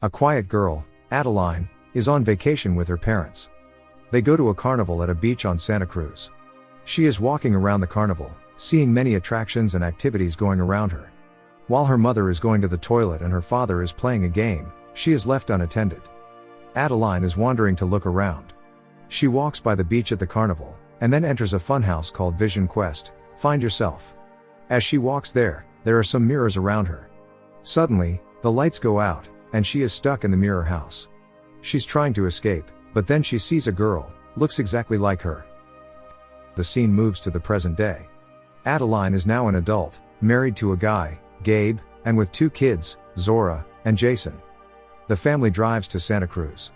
A quiet girl, Adeline, is on vacation with her parents. They go to a carnival at a beach on Santa Cruz. She is walking around the carnival, seeing many attractions and activities going around her. While her mother is going to the toilet and her father is playing a game, she is left unattended. Adeline is wandering to look around. She walks by the beach at the carnival, and then enters a funhouse called Vision Quest, Find Yourself. As she walks there are some mirrors around her. Suddenly, the lights go out, and she is stuck in the mirror house. She's trying to escape, but then she sees a girl, looks exactly like her. The scene moves to the present day. Adeline is now an adult, married to a guy, Gabe, and with 2 kids, Zora and Jason. The family drives to Santa Cruz.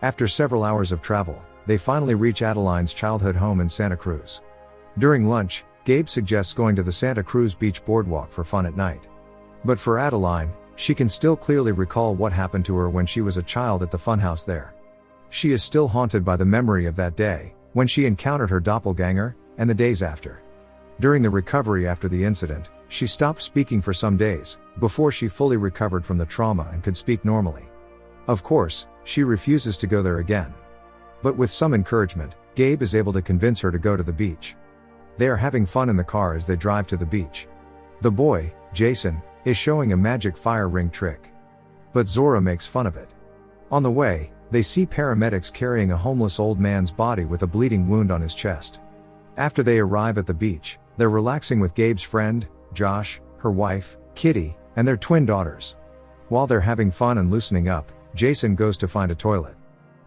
After several hours of travel, they finally reach Adeline's childhood home in Santa Cruz. During lunch, Gabe suggests going to the Santa Cruz Beach boardwalk for fun at night. But for Adeline, she can still clearly recall what happened to her when she was a child at the funhouse there. She is still haunted by the memory of that day, when she encountered her doppelganger, and the days after. During the recovery after the incident, she stopped speaking for some days, before she fully recovered from the trauma and could speak normally. Of course, she refuses to go there again. But with some encouragement, Gabe is able to convince her to go to the beach. They are having fun in the car as they drive to the beach. The boy, Jason, is showing a magic fire ring trick. But Zora makes fun of it. On the way, they see paramedics carrying a homeless old man's body with a bleeding wound on his chest. After they arrive at the beach, they're relaxing with Gabe's friend, Josh, her wife, Kitty, and their twin daughters. While they're having fun and loosening up, Jason goes to find a toilet.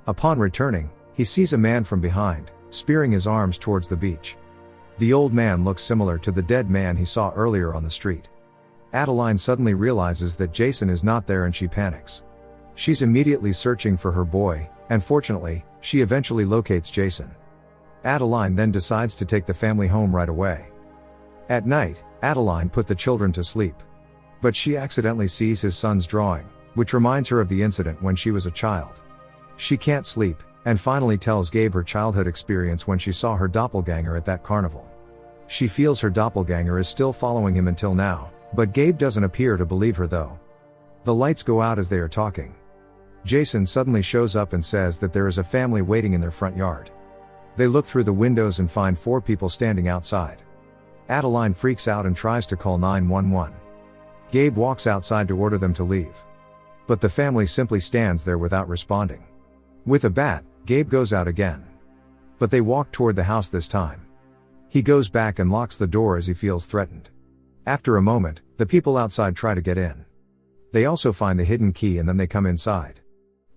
Upon returning, he sees a man from behind, spearing his arms towards the beach. The old man looks similar to the dead man he saw earlier on the street. Adeline suddenly realizes that Jason is not there and she panics. She's immediately searching for her boy, and fortunately, she eventually locates Jason. Adeline then decides to take the family home right away. At night, Adeline put the children to sleep. But she accidentally sees his son's drawing, which reminds her of the incident when she was a child. She can't sleep, and finally tells Gabe her childhood experience when she saw her doppelganger at that carnival. She feels her doppelganger is still following him until now, but Gabe doesn't appear to believe her though. The lights go out as they are talking. Jason suddenly shows up and says that there is a family waiting in their front yard. They look through the windows and find 4 people standing outside. Adeline freaks out and tries to call 911. Gabe walks outside to order them to leave. But the family simply stands there without responding. With a bat, Gabe goes out again. But they walk toward the house this time. He goes back and locks the door as he feels threatened. After a moment, the people outside try to get in. They also find the hidden key and then they come inside.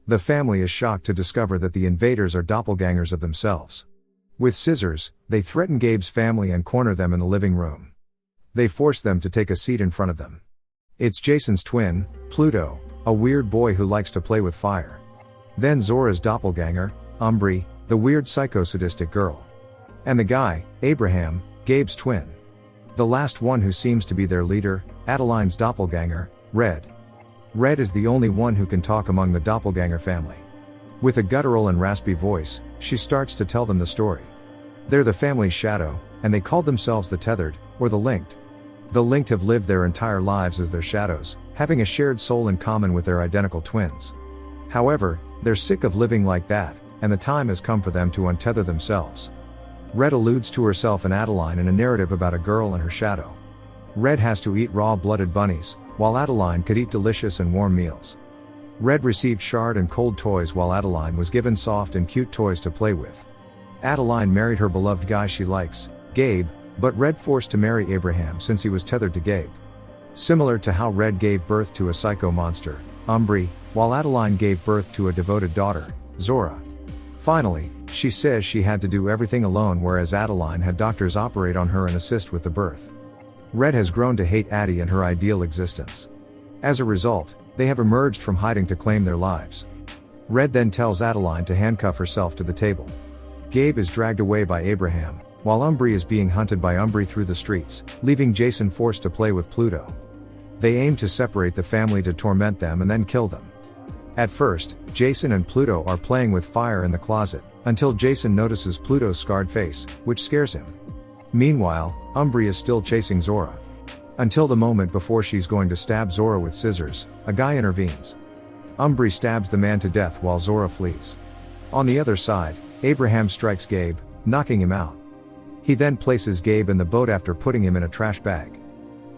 The family is shocked to discover that the invaders are doppelgangers of themselves. With scissors, they threaten Gabe's family and corner them in the living room. They force them to take a seat in front of them. It's Jason's twin, Pluto, a weird boy who likes to play with fire. Then Zora's doppelganger, Umbri, the weird psycho-sadistic girl. And the guy, Abraham, Gabe's twin. The last one who seems to be their leader, Adeline's doppelganger, Red. Red is the only one who can talk among the doppelganger family. With a guttural and raspy voice, she starts to tell them the story. They're the family's shadow, and they called themselves the Tethered, or the Linked. The Linked have lived their entire lives as their shadows, having a shared soul in common with their identical twins. However, they're sick of living like that, and the time has come for them to untether themselves. Red alludes to herself and Adeline in a narrative about a girl and her shadow. Red has to eat raw-blooded bunnies, while Adeline could eat delicious and warm meals. Red received hard and cold toys while Adeline was given soft and cute toys to play with. Adeline married her beloved guy she likes, Gabe, but Red forced to marry Abraham since he was tethered to Gabe. Similar to how Red gave birth to a psycho monster, Umbri, while Adeline gave birth to a devoted daughter, Zora. Finally, she says she had to do everything alone whereas Adeline had doctors operate on her and assist with the birth. Red has grown to hate Addie and her ideal existence. As a result, they have emerged from hiding to claim their lives. Red then tells Adeline to handcuff herself to the table. Gabe is dragged away by Abraham, while Umbri is being hunted by Umbri through the streets, leaving Jason forced to play with Pluto. They aim to separate the family to torment them and then kill them. At first, Jason and Pluto are playing with fire in the closet, until Jason notices Pluto's scarred face, which scares him. Meanwhile, Umbri is still chasing Zora. Until the moment before she's going to stab Zora with scissors, a guy intervenes. Umbri stabs the man to death while Zora flees. On the other side, Abraham strikes Gabe, knocking him out. He then places Gabe in the boat after putting him in a trash bag.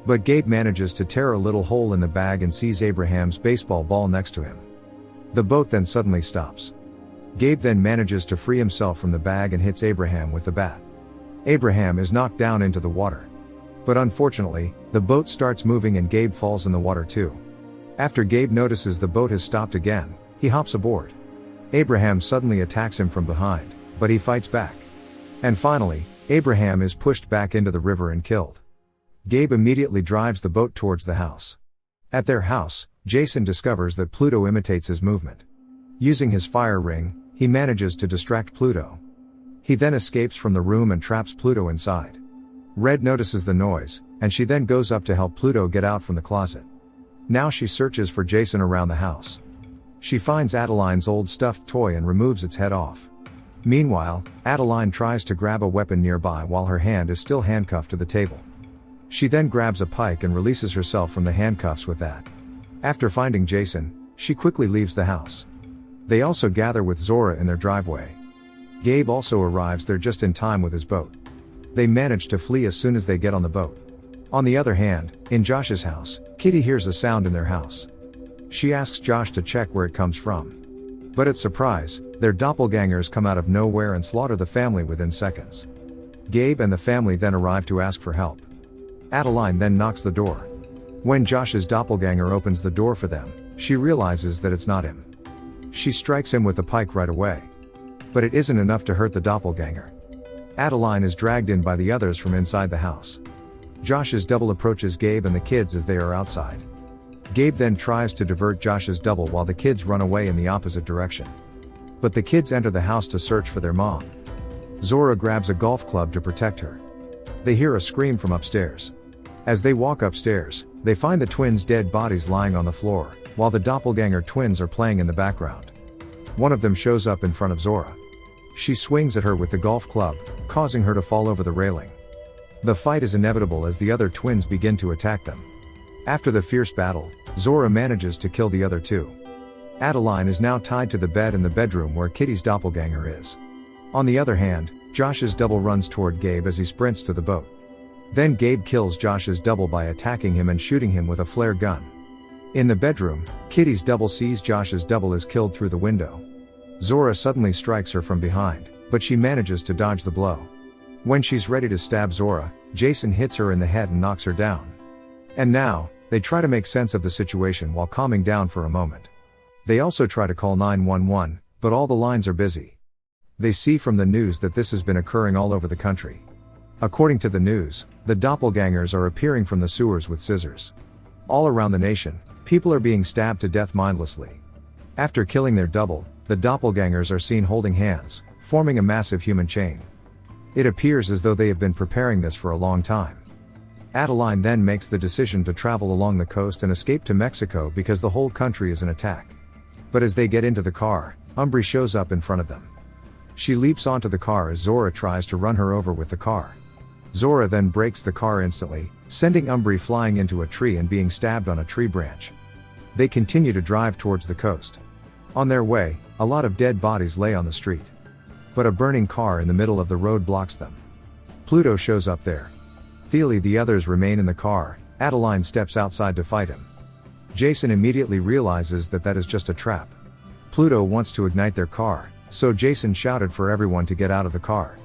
But Gabe manages to tear a little hole in the bag and sees Abraham's baseball ball next to him. The boat then suddenly stops. Gabe then manages to free himself from the bag and hits Abraham with the bat. Abraham is knocked down into the water. But unfortunately, the boat starts moving and Gabe falls in the water too. After Gabe notices the boat has stopped again, he hops aboard. Abraham suddenly attacks him from behind, but he fights back. And finally, Abraham is pushed back into the river and killed. Gabe immediately drives the boat towards the house. At their house, Jason discovers that Pluto imitates his movement. Using his fire ring, he manages to distract Pluto. He then escapes from the room and traps Pluto inside. Red notices the noise, and she then goes up to help Pluto get out from the closet. Now she searches for Jason around the house. She finds Adeline's old stuffed toy and removes its head off. Meanwhile, Adeline tries to grab a weapon nearby while her hand is still handcuffed to the table. She then grabs a pike and releases herself from the handcuffs with that. After finding Jason, she quickly leaves the house. They also gather with Zora in their driveway. Gabe also arrives there just in time with his boat. They manage to flee as soon as they get on the boat. On the other hand, in Josh's house, Kitty hears a sound in their house. She asks Josh to check where it comes from. But it's surprise, their doppelgangers come out of nowhere and slaughter the family within seconds. Gabe and the family then arrive to ask for help. Adeline then knocks the door. When Josh's doppelganger opens the door for them, she realizes that it's not him. She strikes him with a pike right away. But it isn't enough to hurt the doppelganger. Adeline is dragged in by the others from inside the house. Josh's double approaches Gabe and the kids as they are outside. Gabe then tries to divert Josh's double while the kids run away in the opposite direction. But the kids enter the house to search for their mom. Zora grabs a golf club to protect her. They hear a scream from upstairs. As they walk upstairs, they find the twins' dead bodies lying on the floor, while the doppelganger twins are playing in the background. One of them shows up in front of Zora. She swings at her with the golf club, causing her to fall over the railing. The fight is inevitable as the other twins begin to attack them. After the fierce battle, Zora manages to kill the other two. Adeline is now tied to the bed in the bedroom where Kitty's doppelganger is. On the other hand, Josh's double runs toward Gabe as he sprints to the boat. Then Gabe kills Josh's double by attacking him and shooting him with a flare gun. In the bedroom, Kitty's double sees Josh's double is killed through the window. Zora suddenly strikes her from behind, but she manages to dodge the blow. When she's ready to stab Zora, Jason hits her in the head and knocks her down. And now, they try to make sense of the situation while calming down for a moment. They also try to call 911, but all the lines are busy. They see from the news that this has been occurring all over the country. According to the news, the doppelgangers are appearing from the sewers with scissors. All around the nation, people are being stabbed to death mindlessly. After killing their double, the doppelgangers are seen holding hands, forming a massive human chain. It appears as though they have been preparing this for a long time. Adeline then makes the decision to travel along the coast and escape to Mexico because the whole country is an attack. But as they get into the car, Umbri shows up in front of them. She leaps onto the car as Zora tries to run her over with the car. Zora then breaks the car instantly, sending Umbri flying into a tree and being stabbed on a tree branch. They continue to drive towards the coast. On their way, a lot of dead bodies lay on the street. But a burning car in the middle of the road blocks them. Pluto shows up there. Thiele the others remain in the car. Adeline steps outside to fight him. Jason immediately realizes that is just a trap. Pluto wants to ignite their car, so Jason shouted for everyone to get out of the car.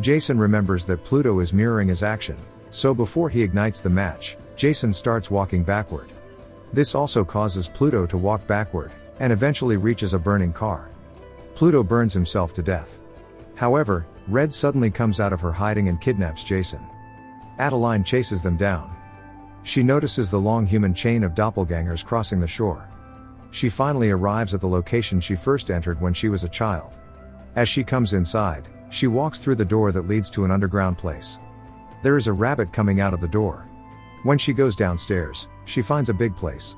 Jason remembers that Pluto is mirroring his action, so before he ignites the match, Jason starts walking backward. This also causes Pluto to walk backward, and eventually reaches a burning car. Pluto burns himself to death. However, Red suddenly comes out of her hiding and kidnaps Jason. Adeline chases them down. She notices the long human chain of doppelgangers crossing the shore. She finally arrives at the location she first entered when she was a child. As she comes inside, she walks through the door that leads to an underground place. There is a rabbit coming out of the door. When she goes downstairs, she finds a big place.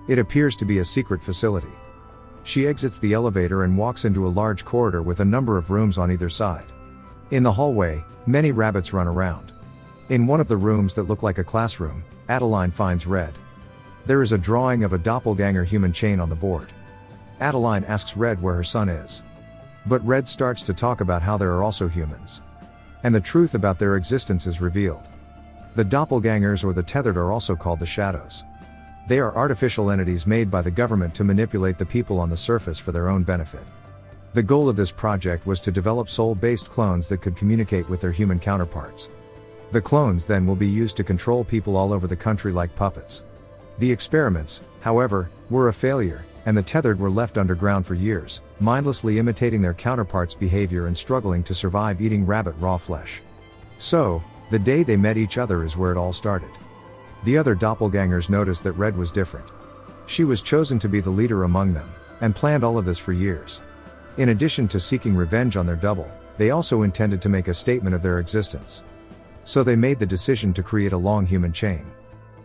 It appears to be a secret facility. She exits the elevator and walks into a large corridor with a number of rooms on either side. In the hallway, many rabbits run around. In one of the rooms that look like a classroom, Adeline finds Red. There is a drawing of a doppelganger human chain on the board. Adeline asks Red where her son is. But Red starts to talk about how there are also humans. And the truth about their existence is revealed. The doppelgangers or the tethered are also called the shadows. They are artificial entities made by the government to manipulate the people on the surface for their own benefit. The goal of this project was to develop soul-based clones that could communicate with their human counterparts. The clones then will be used to control people all over the country like puppets. The experiments, however, were a failure, and the tethered were left underground for years, mindlessly imitating their counterparts' behavior and struggling to survive eating rabbit raw flesh. So, the day they met each other is where it all started. The other doppelgangers noticed that Red was different. She was chosen to be the leader among them, and planned all of this for years. In addition to seeking revenge on their double, they also intended to make a statement of their existence. So they made the decision to create a long human chain.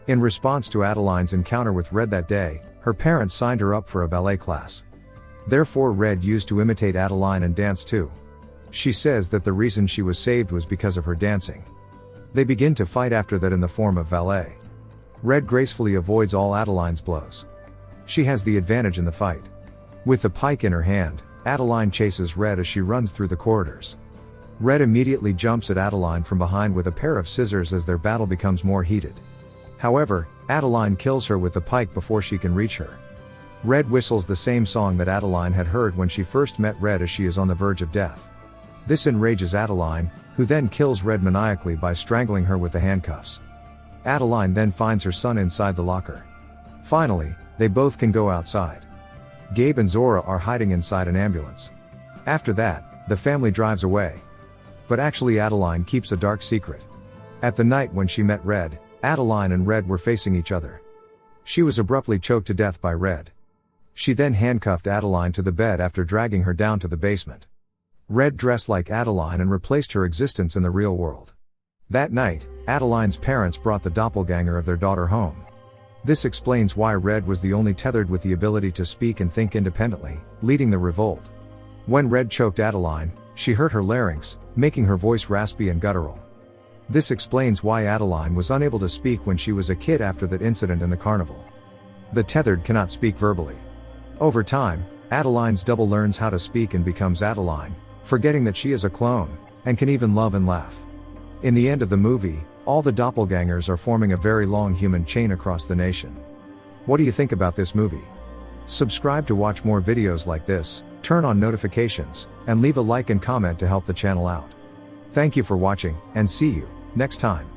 In response to Adeline's encounter with Red that day, her parents signed her up for a ballet class. Therefore Red used to imitate Adeline and dance too. She says that the reason she was saved was because of her dancing. They begin to fight after that in the form of valet. Red gracefully avoids all Adeline's blows. She has the advantage in the fight. With the pike in her hand, Adeline chases Red as she runs through the corridors. Red immediately jumps at Adeline from behind with a pair of scissors as their battle becomes more heated. However, Adeline kills her with the pike before she can reach her. Red whistles the same song that Adeline had heard when she first met Red as she is on the verge of death. This enrages Adeline, who then kills Red maniacally by strangling her with the handcuffs. Adeline then finds her son inside the locker. Finally, they both can go outside. Gabe and Zora are hiding inside an ambulance. After that, the family drives away. But actually Adeline keeps a dark secret. At the night when she met Red, Adeline and Red were facing each other. She was abruptly choked to death by Red. She then handcuffed Adeline to the bed after dragging her down to the basement. Red dressed like Adeline and replaced her existence in the real world. That night, Adeline's parents brought the doppelganger of their daughter home. This explains why Red was the only tethered with the ability to speak and think independently, leading the revolt. When Red choked Adeline, she hurt her larynx, making her voice raspy and guttural. This explains why Adeline was unable to speak when she was a kid after that incident in the carnival. The tethered cannot speak verbally. Over time, Adeline's double learns how to speak and becomes Adeline, forgetting that she is a clone, and can even love and laugh. In the end of the movie, all the doppelgangers are forming a very long human chain across the nation. What do you think about this movie? Subscribe to watch more videos like this, turn on notifications, and leave a like and comment to help the channel out. Thank you for watching, and see you next time.